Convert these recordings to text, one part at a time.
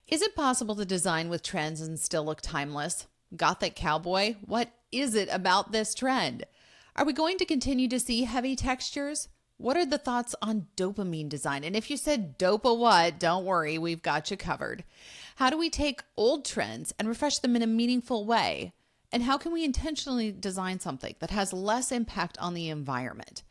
Is it possible to design with trends and still look timeless? Gothic cowboy, what is it about this trend? Are we going to continue to see heavy textures? What are the thoughts on dopamine design? And if you said dopa what, don't worry, we've got you covered. How do we take old trends and refresh them in a meaningful way? And how can we intentionally design something that has less impact on the environment?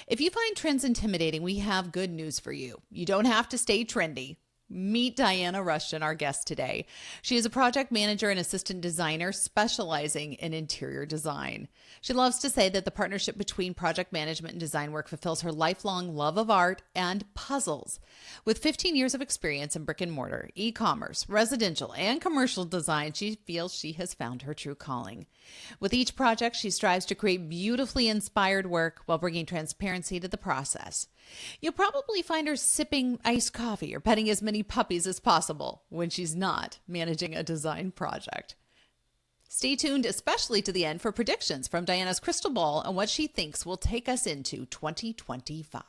If you find trends intimidating, we have good news for you. You don't have to stay trendy. Meet Diana Rushton, our guest today. She is a project manager and assistant designer specializing in interior design. She loves to say that the partnership between project management and design work fulfills her lifelong love of art and puzzles. With 15 years of experience in brick and mortar, e-commerce, residential, and commercial design, she feels she has found her true calling. With each project, she strives to create beautifully inspired work while bringing transparency to the process. You'll probably find her sipping iced coffee or petting as many puppies as possible when she's not managing a design project. Stay tuned, especially to the end, for predictions from Diana's crystal ball on what she thinks will take us into 2025.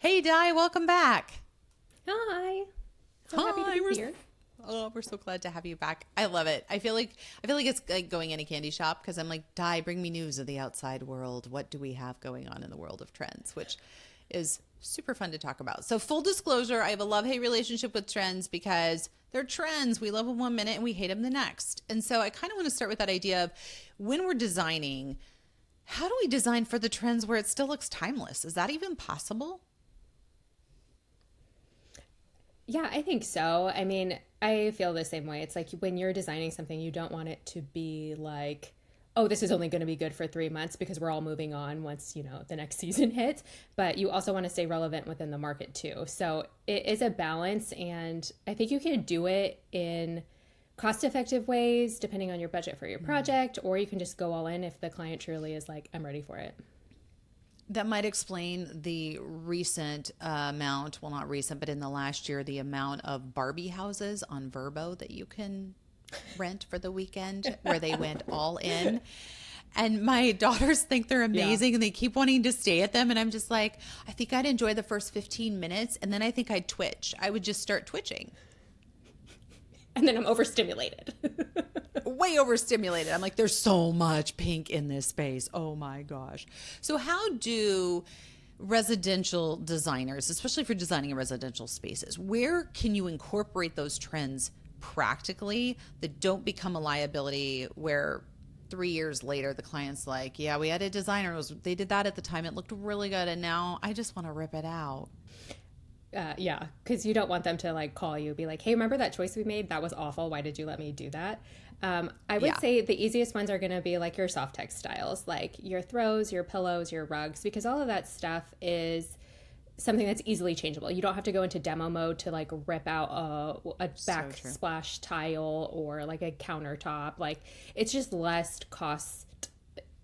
Hey, Di, welcome back. Hi. So happy to be here. Oh, we're so glad to have you back. I love it. I feel like it's like going in a candy shop because I'm like, Di, bring me news of the outside world. What do we have going on in the world of trends, which is super fun to talk about. So full disclosure, I have a love-hate relationship with trends because they're trends. We love them one minute and we hate them the next. And so I kind of want to start with that idea of when we're designing, how do we design for the trends where it still looks timeless? Is that even possible? Yeah, I think so. I mean, I feel the same way. It's like when you're designing something, you don't want it to be like, oh, this is only going to be good for 3 months because we're all moving on once, the next season hits. But you also want to stay relevant within the market too. So it is a balance. And I think you can do it in cost-effective ways, depending on your budget for your project, or you can just go all in if the client truly is like, I'm ready for it. That might explain the recent amount, well, not recent, but in the last year, the amount of Barbie houses on Vrbo that you can rent for the weekend where they went all in. And my daughters think they're amazing and they keep wanting to stay at them. And I'm just like, I think I'd enjoy the first 15 minutes and then I think I'd twitch. I would just start twitching. And then I'm overstimulated. Way overstimulated. I'm like, there's so much pink in this space. Oh my gosh. So how do residential designers, especially if you're designing residential spaces, where can you incorporate those trends practically that don't become a liability where 3 years later the client's like, yeah, we had a designer, they did that at the time, it looked really good, and now I just want to rip it out. Yeah, because you don't want them to like call you, be like, hey, remember that choice we made? That was awful. Why did you let me do that? I would say the easiest ones are going to be like your soft textiles, like your throws, your pillows, your rugs, because all of that stuff is something that's easily changeable. You don't have to go into demo mode to like rip out a backsplash tile or like a countertop. Like it's just less cost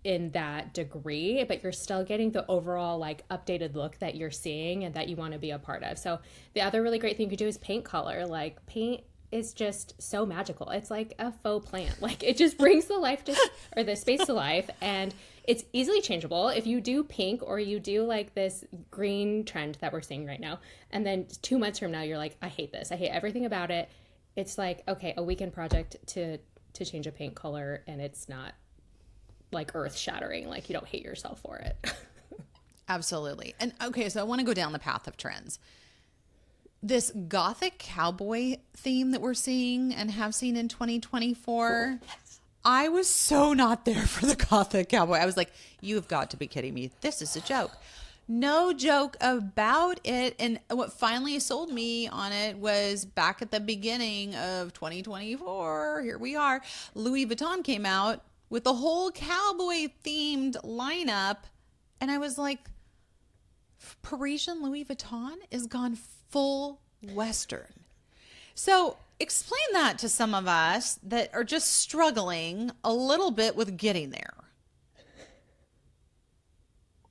in that degree, but you're still getting the overall like updated look that you're seeing and that you want to be a part of. So the other really great thing you could do is paint color. Like paint is just so magical. It's like a faux plant. Like it just brings the life to, or the space to life, and it's easily changeable. If you do pink or you do like this green trend that we're seeing right now, and then 2 months from now you're like, I hate this. I hate everything about it. It's like, okay, a weekend project to change a paint color, and it's not like earth shattering. Like you don't hate yourself for it. Absolutely. And okay, so I want to go down the path of trends. This gothic cowboy theme that we're seeing and have seen in 2024, yes. I was so not there for the gothic cowboy. I was like, you have got to be kidding me. This is a joke. No joke about it. And what finally sold me on it was back at the beginning of 2024. Here we are. Louis Vuitton came out with the whole cowboy themed lineup. And I was like, Parisian Louis Vuitton is gone full Western. So explain that to some of us that are just struggling a little bit with getting there.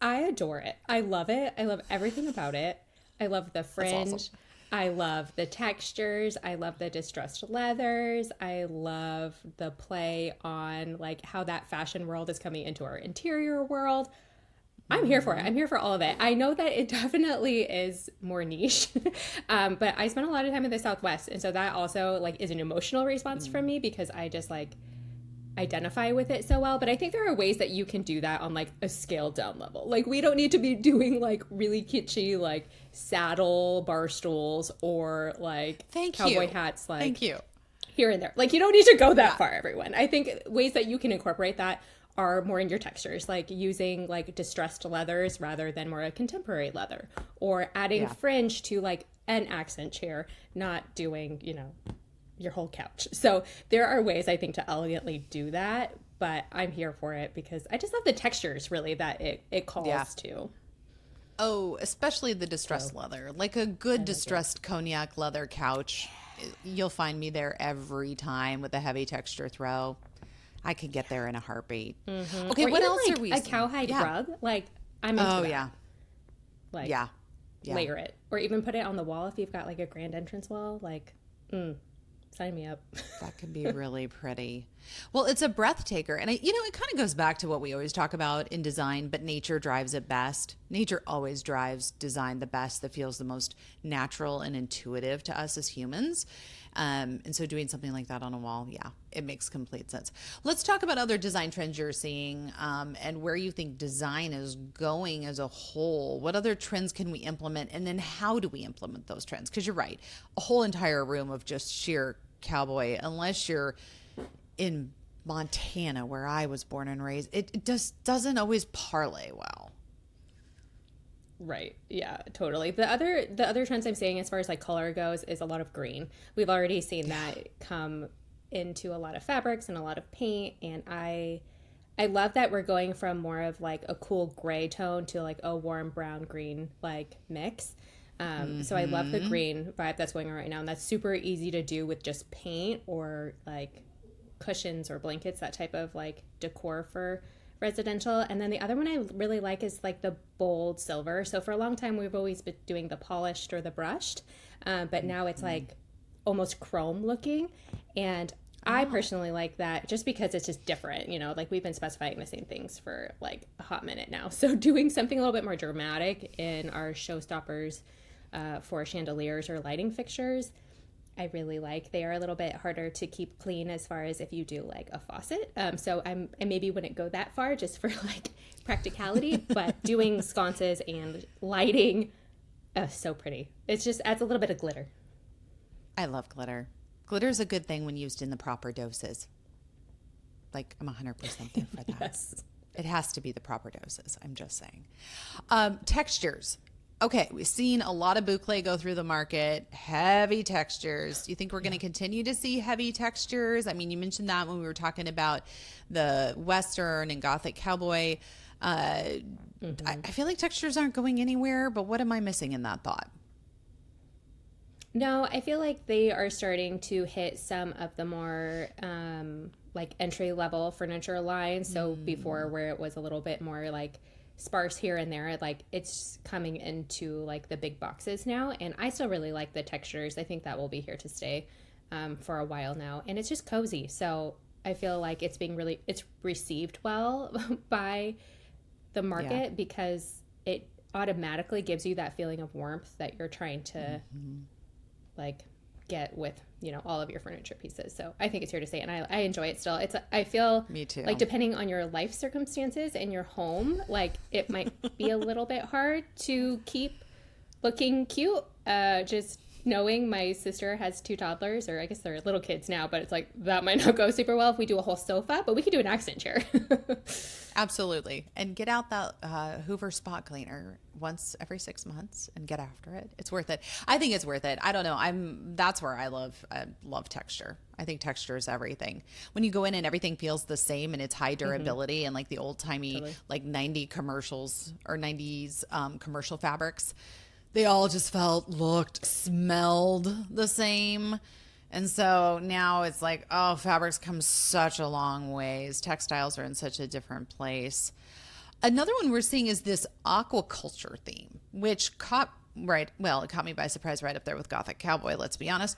I adore it. I love it. I love everything about it. I love the fringe. Awesome. I love the textures. I love the distressed leathers. I love the play on like how that fashion world is coming into our interior world. I'm here for it. I'm here for all of it. I know that it definitely is more niche, but I spent a lot of time in the Southwest. And so that also like is an emotional response from me because I just like identify with it so well. But I think there are ways that you can do that on like a scaled down level. Like we don't need to be doing like really kitschy like saddle bar stools or like cowboy hats like Thank you. here and there. Like you don't need to go that far, everyone. I think ways that you can incorporate that are more in your textures, like using like distressed leathers rather than more a contemporary leather, or adding fringe to like an accent chair, not doing, you know, your whole couch. So there are ways I think to elegantly do that, but I'm here for it because I just love the textures really that it calls to. Oh, especially the distressed leather. Like a good distressed cognac leather couch. You'll find me there every time with a heavy texture throw. I could get there in a heartbeat. Mm-hmm. Okay, or what even else like are we a seeing? cowhide rug? Like I'm into that. Yeah. Like Yeah. layer it. Or even put it on the wall if you've got like a grand entrance wall. Like, sign me up. That could be really pretty. Well, it's a breath taker. And, it kind of goes back to what we always talk about in design, but nature drives it best. Nature always drives design the best, that feels the most natural and intuitive to us as humans. And so doing something like that on a wall, it makes complete sense. Let's talk about other design trends you're seeing and where you think design is going as a whole. What other trends can we implement? And then how do we implement those trends? Because you're right, a whole entire room of just sheer cowboy, unless you're in Montana, where I was born and raised, it just doesn't always parlay well. Right. Yeah, totally. The other trends I'm seeing as far as like color goes is a lot of green. We've already seen that come into a lot of fabrics and a lot of paint. And I love that we're going from more of like a cool gray tone to like a warm brown green like mix. So I love the green vibe that's going on right now. And that's super easy to do with just paint or like cushions or blankets, that type of like decor for residential. And then the other one I really like is like the bold silver. So for a long time we've always been doing the polished or the brushed, but now it's like almost chrome looking, and I personally like that just because it's just different, like we've been specifying the same things for like a hot minute now. So doing something a little bit more dramatic in our showstoppers for chandeliers or lighting fixtures, I really like. They are a little bit harder to keep clean as far as if you do like a faucet. So I maybe wouldn't go that far just for like practicality, but doing sconces and lighting, so pretty. It just adds a little bit of glitter. I love glitter. Glitter is a good thing when used in the proper doses. Like I'm 100% there for that. Yes. It has to be the proper doses. I'm just saying. Textures. Okay, we've seen a lot of boucle go through the market, heavy textures. Do you think we're going to continue to see heavy textures? I mean, you mentioned that when we were talking about the Western and Gothic cowboy. I feel like textures aren't going anywhere, but what am I missing in that thought? No, I feel like they are starting to hit some of the more like entry level furniture lines. So before, where it was a little bit more like sparse here and there, like it's coming into like the big boxes now, and I still really like the textures. I think that will be here to stay for a while now, and it's just cozy. So I feel like it's received well by the market because it automatically gives you that feeling of warmth that you're trying to like get with all of your furniture pieces. So I think it's here to stay, and I enjoy it still. I feel me too. Like depending on your life circumstances and your home, like it might be a little bit hard to keep looking cute. Just knowing my sister has 2 toddlers, or I guess they're little kids now, but it's like that might not go super well if we do a whole sofa, but we could do an accent chair. Absolutely. And get out that Hoover spot cleaner once every 6 months and get after it. It's worth it. I think it's worth it. I don't know. That's where I love texture. I think texture is everything. When you go in and everything feels the same and it's high durability and like the old timey like 90s commercial fabrics, they all just looked, smelled the same. And so now it's like, oh, fabrics come such a long ways. Textiles are in such a different place. Another one we're seeing is this aquaculture theme, which caught right. Well, it caught me by surprise right up there with Gothic Cowboy, let's be honest.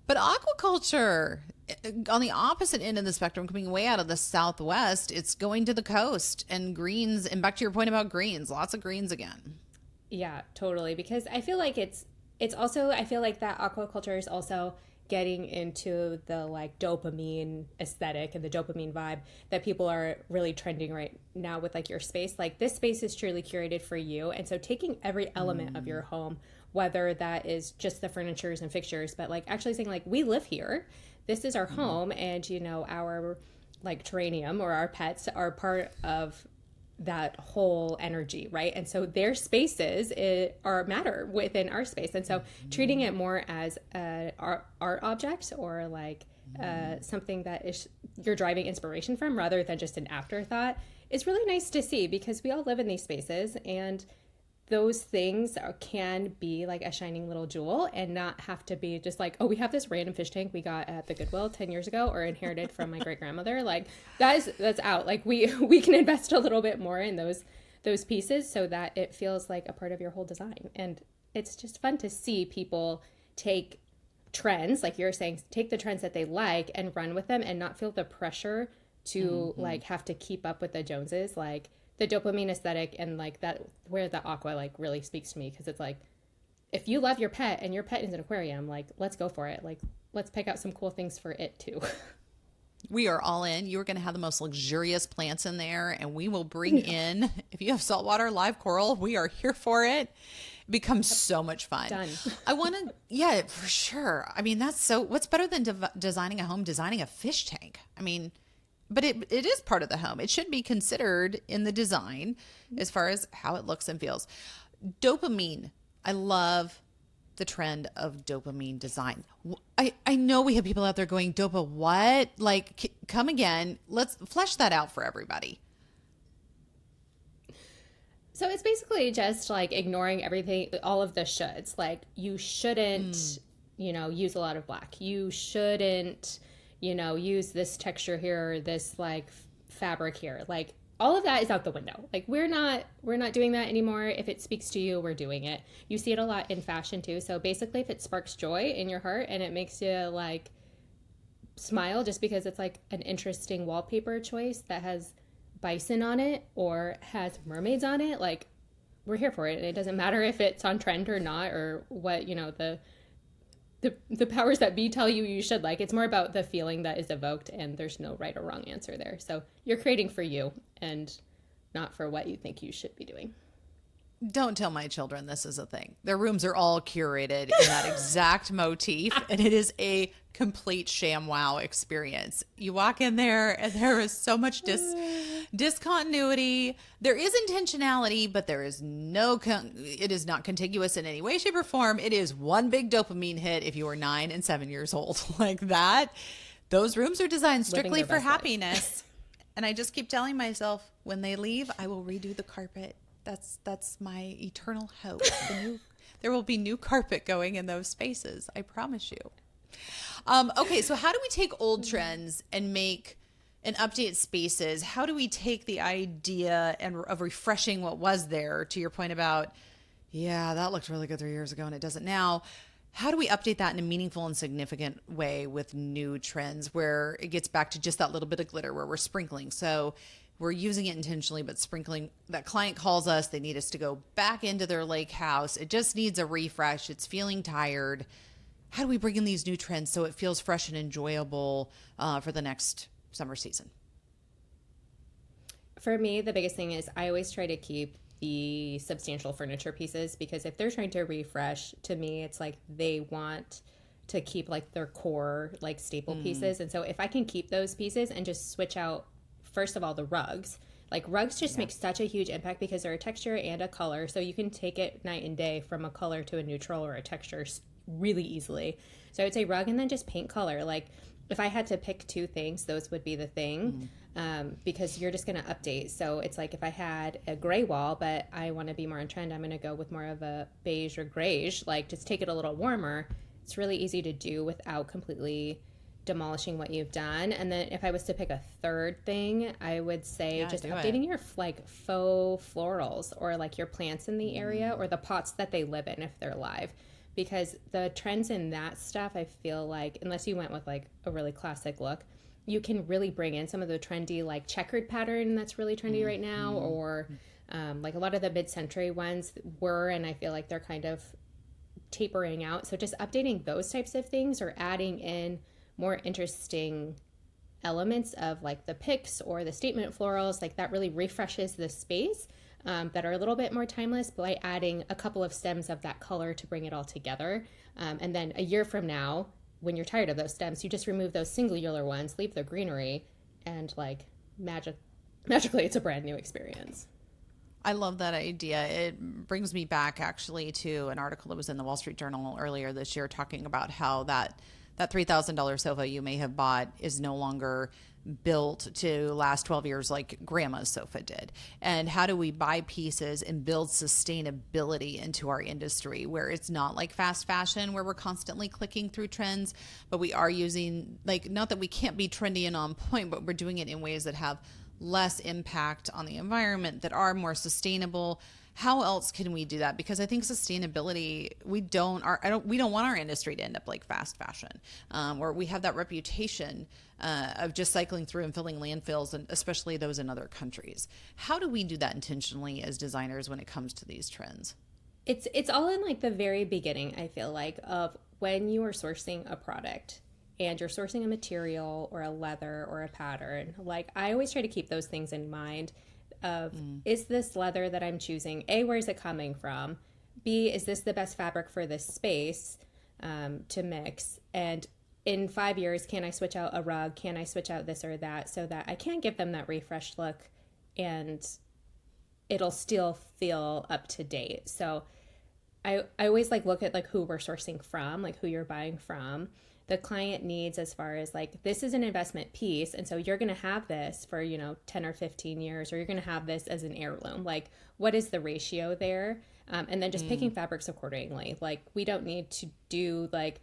But aquaculture, on the opposite end of the spectrum, coming way out of the Southwest, it's going to the coast and greens. And back to your point about greens, lots of greens again. Yeah, totally. Because I feel like it's also, I feel like that aquaculture is also getting into the like dopamine aesthetic and the dopamine vibe that people are really trending right now with like your space. Like this space is truly curated for you. And so taking every element of your home, whether that is just the furnitures and fixtures, but like actually saying like, we live here, this is our home, and you know, our like terrarium or our pets are part of that whole energy, right? And so their spaces are matter within our space. And so treating it more as an art object or like something that is you're driving inspiration from rather than just an afterthought is really nice to see, because we all live in these spaces, and those things can be like a shining little jewel and not have to be just like, oh, we have this random fish tank we got at the Goodwill 10 years ago or inherited from my great grandmother. Like that's out. Like we can invest a little bit more in those pieces so that it feels like a part of your whole design. And it's just fun to see people take trends, like you're saying, take the trends that they like and run with them and not feel the pressure to like have to keep up with the Joneses. Like the dopamine aesthetic and like that, where the aqua like really speaks to me, because it's like, if you love your pet and your pet is an aquarium, like let's go for it. Like let's pick out some cool things for it too. We are all in. You're going to have the most luxurious plants in there, and we will bring in, if you have saltwater live coral, we are here for it. It becomes so much fun. Done. I want to, yeah, for sure. I mean, that's so, what's better than designing a home, designing a fish tank? I mean, but it is part of the home. It should be considered in the design as far as how it looks and feels. Dopamine. I love the trend of dopamine design. I know we have people out there going, Dopa, what? Like, come again. Let's flesh that out for everybody. So it's basically just like ignoring everything, all of the shoulds. Like you shouldn't, you know, use a lot of black. You shouldn't, you know, use this texture here or this like fabric here. Like all of that is out the window. Like we're not doing that anymore. If it speaks to you, we're doing it. You see it a lot in fashion too. So basically if it sparks joy in your heart and it makes you like smile just because it's like an interesting wallpaper choice that has bison on it or has mermaids on it, like we're here for it. And it doesn't matter if it's on trend or not, or what, you know, the powers that be tell you should like. It's more about the feeling that is evoked, and there's no right or wrong answer there. So you're creating for you and not for what you think you should be doing. Don't tell my children this is a thing. Their rooms are all curated in that exact motif, and it is a complete sham wow experience. You walk in there and there is so much discontinuity. There is intentionality, but there is it is not contiguous in any way, shape, or form. It is one big dopamine hit if you are 9 and 7 years old. Like that. Those rooms are designed strictly for happiness. And I just keep telling myself, when they leave, I will redo the carpet. That's my eternal hope. There will be new carpet going in those spaces. I promise you. Okay, so how do we take old trends and update spaces? How do we take the idea of refreshing what was there, to your point about, yeah, that looked really good 3 years ago and it doesn't now. How do we update that in a meaningful and significant way with new trends where it gets back to just that little bit of glitter where we're sprinkling? So we're using it intentionally, but sprinkling. That client calls us, they need us to go back into their lake house. It just needs a refresh. It's feeling tired. How do we bring in these new trends so it feels fresh and enjoyable for the next summer season? For me, the biggest thing is I always try to keep the substantial furniture pieces, because if they're trying to refresh, to me, it's like they want to keep like their core, like staple pieces. And so if I can keep those pieces and just switch out, first of all, the rugs. Like rugs just make such a huge impact because they're a texture and a color. So you can take it night and day from a color to a neutral or a texture really easily. So I would say rug and then just paint color. Like if I had to pick two things, those would be the thing, because you're just going to update. So it's like if I had a gray wall, but I want to be more on trend, I'm going to go with more of a beige or grayish, like just take it a little warmer. It's really easy to do without completely demolishing what you've done. And then if I was to pick a third thing, I would say just updating your like faux florals or like your plants in the area or the pots that they live in if they're live. Because the trends in that stuff, I feel like, unless you went with like a really classic look, you can really bring in some of the trendy like checkered pattern that's really trendy right now, or like a lot of the mid-century ones were, and I feel like they're kind of tapering out. So just updating those types of things or adding in more interesting elements of like the picks or the statement florals, like that really refreshes the space, that are a little bit more timeless by adding a couple of stems of that color to bring it all together. And then a year from now, when you're tired of those stems, you just remove those singular ones, leave the greenery, and like magically it's a brand new experience. I love that idea. It brings me back actually to an article that was in the Wall Street Journal earlier this year talking about how that $3,000 sofa you may have bought is no longer built to last 12 years like grandma's sofa did. And how do we buy pieces and build sustainability into our industry where it's not like fast fashion where we're constantly clicking through trends, but we are using, like, not that we can't be trendy and on point, but we're doing it in ways that have less impact on the environment, that are more sustainable. How else can we do that? Because I think sustainability, we don't want our industry to end up like fast fashion, where we have that reputation of just cycling through and filling landfills, and especially those in other countries. How do we do that intentionally as designers when it comes to these trends? It's all in like the very beginning, I feel like, of when you are sourcing a product and you're sourcing a material or a leather or a pattern. Like, I always try to keep those things in mind of, is this leather that I'm choosing, A, where is it coming from? B, is this the best fabric for this space to mix? And in 5 years, can I switch out a rug? Can I switch out this or that so that I can give them that refreshed look and it'll still feel up to date? So I always like look at like who we're sourcing from, like who you're buying from, the client needs, as far as like, this is an investment piece. And so you're going to have this for, 10 or 15 years, or you're going to have this as an heirloom. Like, what is the ratio there? And then just picking fabrics accordingly. Like, we don't need to do like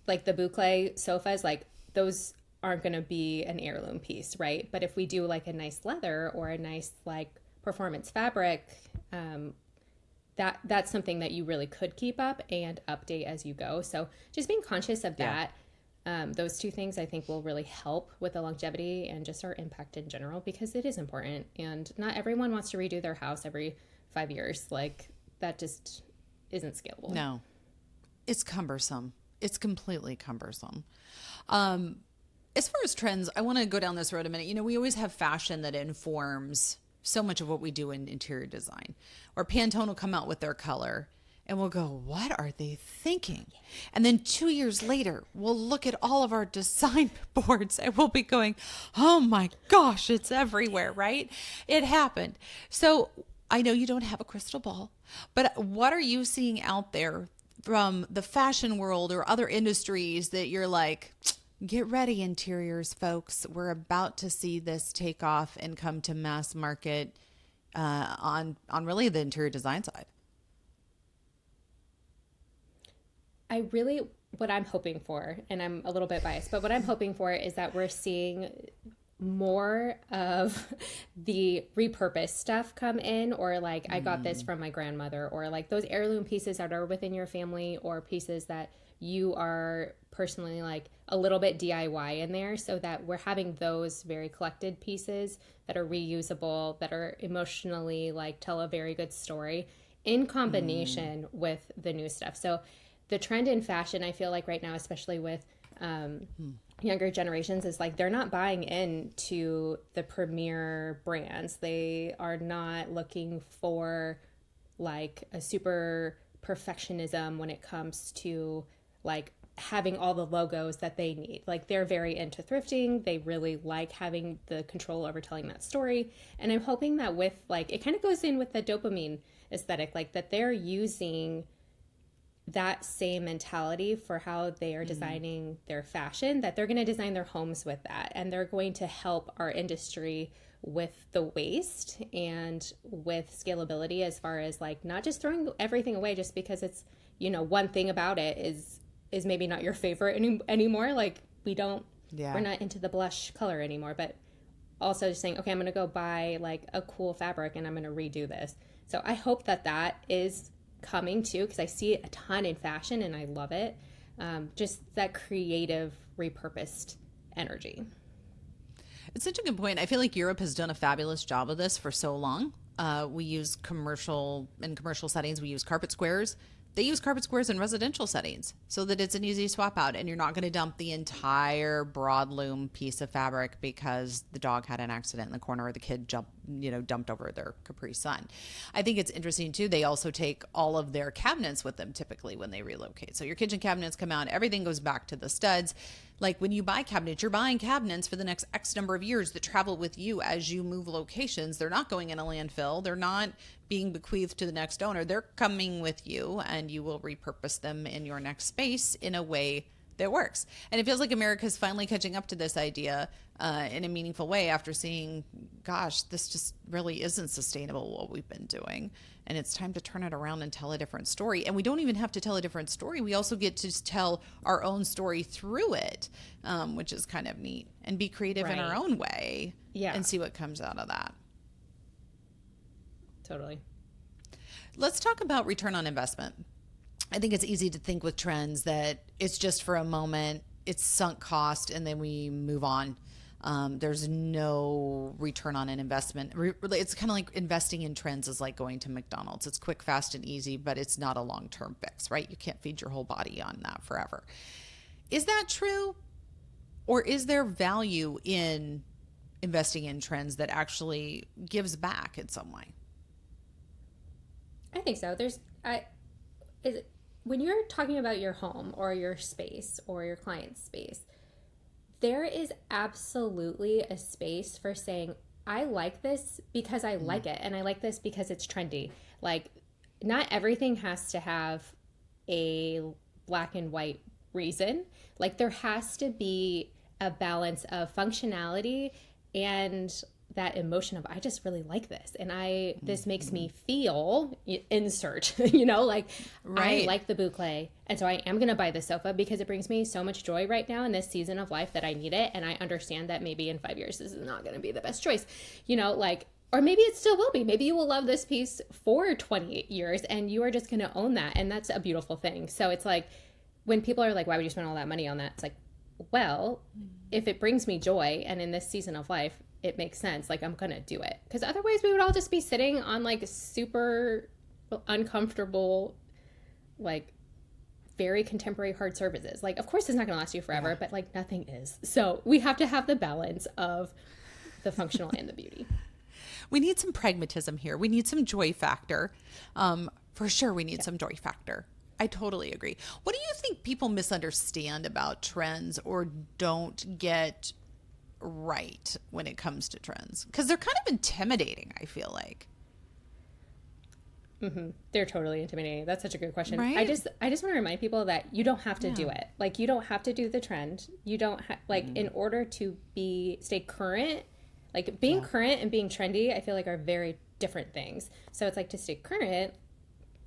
the boucle sofas, like those aren't going to be an heirloom piece, right? But if we do like a nice leather or a nice like performance fabric, that's something that you really could keep up and update as you go. So just being conscious of that. Those two things I think will really help with the longevity and just our impact in general, because it is important, and not everyone wants to redo their house every 5 years. Like, that just isn't scalable. No, it's cumbersome. It's completely cumbersome. As far as trends, I want to go down this road a minute. We always have fashion that informs so much of what we do in interior design. Or Pantone will come out with their color and we'll go, what are they thinking? And then 2 years later, we'll look at all of our design boards and we'll be going, oh my gosh, it's everywhere, right? It happened. So I know you don't have a crystal ball, but what are you seeing out there from the fashion world or other industries that you're like, get ready, interiors folks, we're about to see this take off and come to mass market on really the interior design side? What I'm hoping for, and I'm a little bit biased, but what I'm hoping for is that we're seeing more of the repurposed stuff come in, or like, I got this from my grandmother, or like those heirloom pieces that are within your family, or pieces that you are personally like a little bit DIY in there, so that we're having those very collected pieces that are reusable, that are emotionally like tell a very good story in combination with the new stuff. So the trend in fashion, I feel like right now, especially with younger generations, is like they're not buying into the premier brands. They are not looking for like a super perfectionism when it comes to like having all the logos that they need. Like, they're very into thrifting. They really like having the control over telling that story. And I'm hoping that with like, it kind of goes in with the dopamine aesthetic, like that they're using that same mentality for how they are designing their fashion, that they're going to design their homes with that. And they're going to help our industry with the waste and with scalability, as far as like not just throwing everything away just because it's, one thing about it is maybe not your favorite anymore. Like, we don't Yeah. we're not into the blush color anymore, but also just saying, okay, I'm going to go buy like a cool fabric and I'm going to redo this. So I hope that that is coming too, because I see it a ton in fashion and I love it. Just that creative, repurposed energy. It's such a good point. I feel like Europe has done a fabulous job of this for so long. We use commercial settings. We use carpet squares. They use carpet squares in residential settings so that it's an easy swap out, and you're not going to dump the entire broadloom piece of fabric because the dog had an accident in the corner or the kid dumped over their Capri Sun. I think it's interesting too. They also take all of their cabinets with them typically when they relocate. So your kitchen cabinets come out, everything goes back to the studs. Like when you buy cabinets, you're buying cabinets for the next X number of years that travel with you as you move locations. They're not going in a landfill. They're not being bequeathed to the next owner. They're coming with you, and you will repurpose them in your next space in a way that works. And it feels like America's finally catching up to this idea in a meaningful way after seeing, gosh, this just really isn't sustainable what we've been doing. And it's time to turn it around and tell a different story. And we don't even have to tell a different story. We also get to tell our own story through it, which is kind of neat, and be creative in our own way and see what comes out of that. Totally. Let's talk about return on investment. I think it's easy to think with trends that it's just for a moment, it's sunk cost, and then we move on. There's no return on an investment. It's kind of like investing in trends is like going to McDonald's. It's quick, fast, and easy, but it's not a long-term fix, right? You can't feed your whole body on that forever. Is that true? Or is there value in investing in trends that actually gives back in some way? I think so. When you're talking about your home or your space or your client's space, there is absolutely a space for saying, I like this because I like it, and I like this because it's trendy. Like, not everything has to have a black and white reason. Like, there has to be a balance of functionality and that emotion of, I just really like this, and this makes me feel, insert, right. I like the boucle, and so I am going to buy the sofa because it brings me so much joy right now in this season of life that I need it, and I understand that maybe in 5 years this is not going to be the best choice, or maybe it still will be. Maybe you will love this piece for 28 years and you are just going to own that, and that's a beautiful thing. So it's like, when people are like, why would you spend all that money on that? It's like, well, if it brings me joy and in this season of life it makes sense, like, I'm gonna do it. Because otherwise we would all just be sitting on like super uncomfortable, like very contemporary hard surfaces. Like, of course it's not gonna last you forever, but like nothing is. So we have to have the balance of the functional and the beauty. We need some pragmatism here. We need some joy factor. For sure we need some joy factor. I totally agree. What do you think people misunderstand about trends or don't get right when it comes to trends? Because they're kind of intimidating, I feel like. Mm-hmm. They're totally intimidating. That's such a good question. Right? I just want to remind people that you don't have to do it. Like, you don't have to do the trend. You don't in order to stay current, like being current and being trendy, I feel like are very different things. So it's like, to stay current,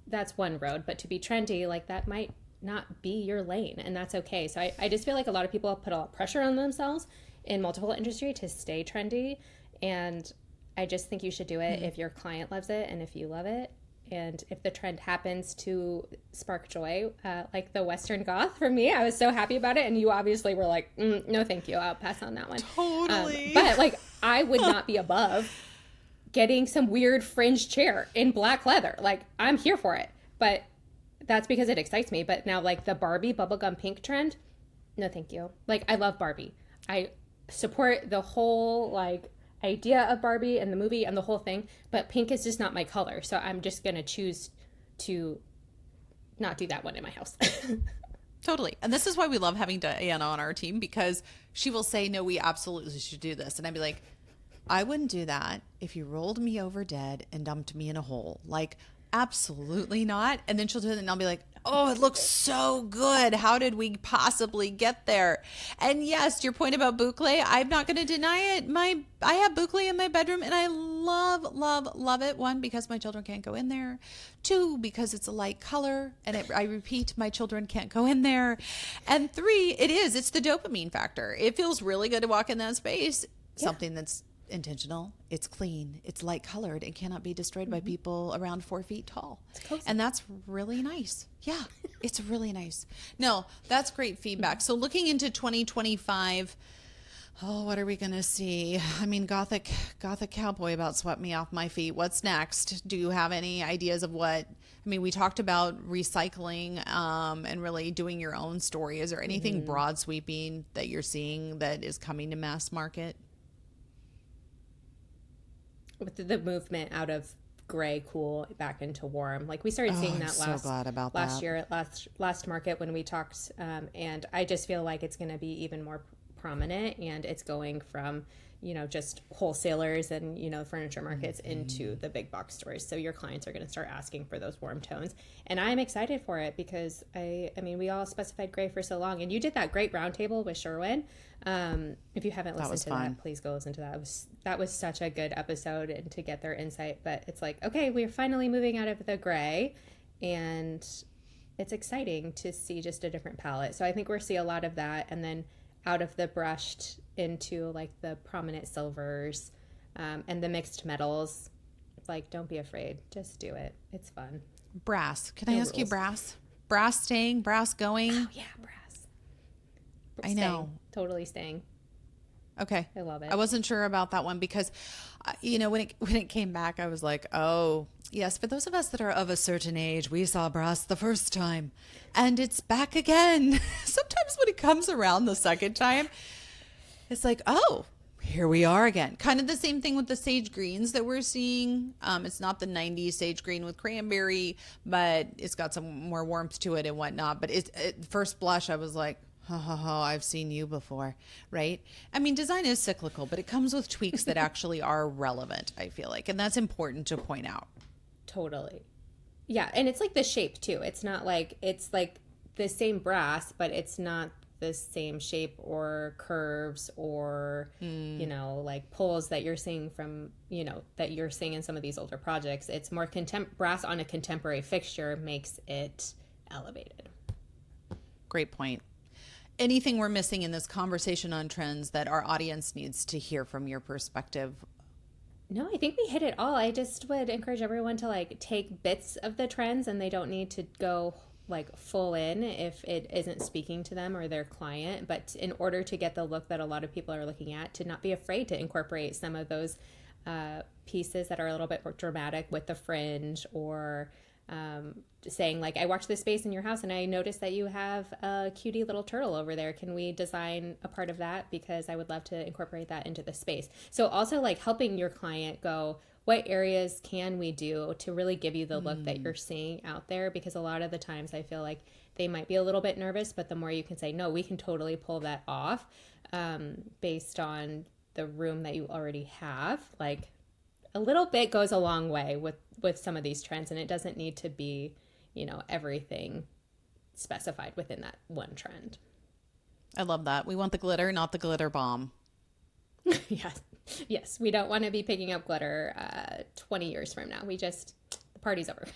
that's one road, but to be trendy, like, that might not be your lane, and that's okay. So I just feel like a lot of people put a lot of pressure on themselves in multiple industry to stay trendy, and I just think you should do it if your client loves it and if you love it, and if the trend happens to spark joy, like the Western Goth for me. I was so happy about it, and you obviously were like, no thank you, I'll pass on that one. Totally. But like, I would not be above getting some weird fringe chair in black leather. Like, I'm here for it, but that's because it excites me. But now, like, the Barbie bubblegum pink trend, no thank you. Like, I love Barbie. I support the whole like idea of Barbie and the movie and the whole thing, but pink is just not my color, so I'm just gonna choose to not do that one in my house. Totally. And this is why we love having Diana on our team, because she will say, no, we absolutely should do this, and I'd be like, I wouldn't do that if you rolled me over dead and dumped me in a hole. Like, absolutely not. And then she'll do it, and I'll be like, oh, it looks so good. How did we possibly get there? And yes, your point about boucle, I'm not going to deny it. I have boucle in my bedroom, and I love it. One, because my children can't go in there. Two, because it's a light color. And I repeat, my children can't go in there. And three, it's the dopamine factor. It feels really good to walk in that space. Yeah. Something that's intentional, it's clean, it's light colored, and cannot be destroyed by people around 4 feet tall. And that's really nice. Yeah, it's really nice. No, that's great feedback. So looking into 2025, what are we going to see? I mean, Gothic Cowboy about swept me off my feet. What's next? Do you have any ideas of what? I mean, we talked about recycling and really doing your own story. Is there anything broad sweeping that you're seeing that is coming to mass market? With the movement out of gray cool back into warm, like we started seeing that last year at last market when we talked, and I just feel like it's going to be even more prominent, and it's going from just wholesalers and furniture markets into the big box stores. So your clients are going to start asking for those warm tones, and I'm excited for it because I mean we all specified gray for so long, and you did that great roundtable with Sherwin. If you haven't listened to that, please go listen to that. That was such a good episode, and to get their insight. But it's like, okay, we're finally moving out of the gray, and it's exciting to see just a different palette. So I think we'll see a lot of that, and then out of the brushed into like the prominent silvers and the mixed metals. Like, don't be afraid, just do it. It's fun. Brass. Can I ask you brass staying, brass going? Oh yeah, brass. I know. Totally staying. Okay. I love it. I wasn't sure about that one because when it came back, I was like, oh yes, for those of us that are of a certain age, we saw brass the first time and it's back again. Sometimes when it comes around the second time, it's like, oh, here we are again. Kind of the same thing with the sage greens that we're seeing. It's not the 90s sage green with cranberry, but it's got some more warmth to it and whatnot. But first blush, I was like, I've seen you before, right? I mean, design is cyclical, but it comes with tweaks that actually are relevant, I feel like. And that's important to point out. Totally. Yeah. And it's like the shape too. It's not like, it's like the same brass, but it's not the same shape or curves or, like pulls that you're seeing from, that you're seeing in some of these older projects. It's more brass on a contemporary fixture makes it elevated. Great point. Anything we're missing in this conversation on trends that our audience needs to hear from your perspective? No, I think we hit it all. I just would encourage everyone to like take bits of the trends, and they don't need to go like full in if it isn't speaking to them or their client. But in order to get the look that a lot of people are looking at, to not be afraid to incorporate some of those pieces that are a little bit more dramatic with the fringe, or saying like, I walked this space in your house and I noticed that you have a cutie little turtle over there. Can we design a part of that? Because I would love to incorporate that into the space. So also like helping your client go, what areas can we do to really give you the look that you're seeing out there? Because a lot of the times I feel like they might be a little bit nervous, but the more you can say, no, we can totally pull that off based on the room that you already have, like a little bit goes a long way with some of these trends, and it doesn't need to be, everything specified within that one trend. I love that. We want the glitter, not the glitter bomb. Yes. We don't want to be picking up glitter 20 years from now. The party's over.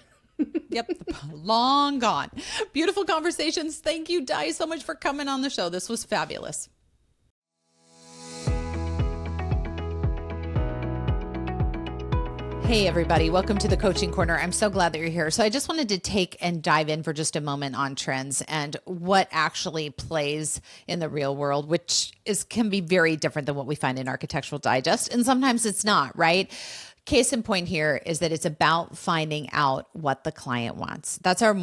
Yep. Long gone. Beautiful conversations. Thank you, Di, so much for coming on the show. This was fabulous. Hey, everybody. Welcome to the Coaching Corner. I'm so glad that you're here. So I just wanted to take and dive in for just a moment on trends and what actually plays in the real world, which can be very different than what we find in Architectural Digest. And sometimes it's not, right? Case in point here is that it's about finding out what the client wants. That's our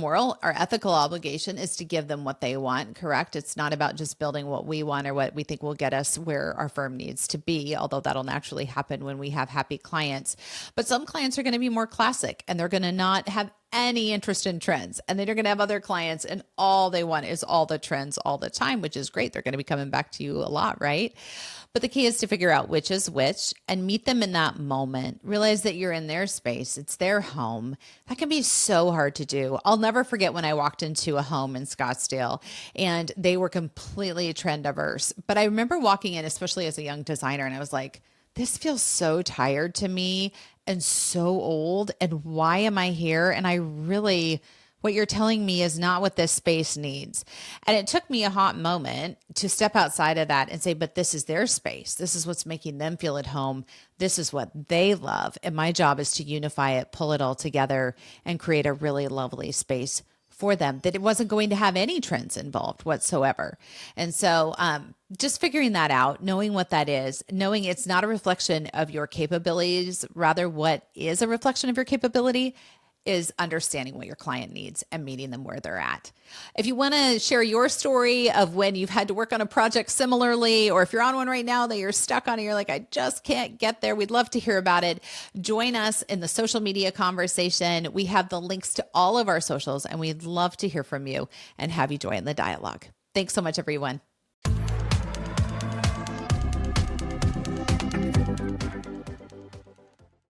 ethical obligation is to give them what they want, correct? It's not about just building what we want or what we think will get us where our firm needs to be, although that'll naturally happen when we have happy clients. But some clients are going to be more classic and they're going to not have any interest in trends. And then you're going to have other clients and all they want is all the trends all the time, which is great. They're going to be coming back to you a lot, right? But the key is to figure out which is which and meet them in that moment. Realize that you're in their space. It's their home. That can be so hard to do. I'll never forget when I walked into a home in Scottsdale and they were completely trend averse. But I remember walking in, especially as a young designer, and I was like, this feels so tired to me and so old. And why am I here? And I really, what you're telling me is not what this space needs. And it took me a hot moment to step outside of that and say, but this is their space. This is what's making them feel at home. This is what they love. And my job is to unify it, pull it all together, and create a really lovely space for them, that it wasn't going to have any trends involved whatsoever. And so just figuring that out, knowing what that is, knowing it's not a reflection of your capabilities, rather what is a reflection of your capability is understanding what your client needs and meeting them where they're at. If you want to share your story of when you've had to work on a project similarly, or if you're on one right now that you're stuck on and you're like, I just can't get there, we'd love to hear about it. Join us in the social media conversation. We have the links to all of our socials, and we'd love to hear from you and have you join the dialogue. Thanks so much, everyone.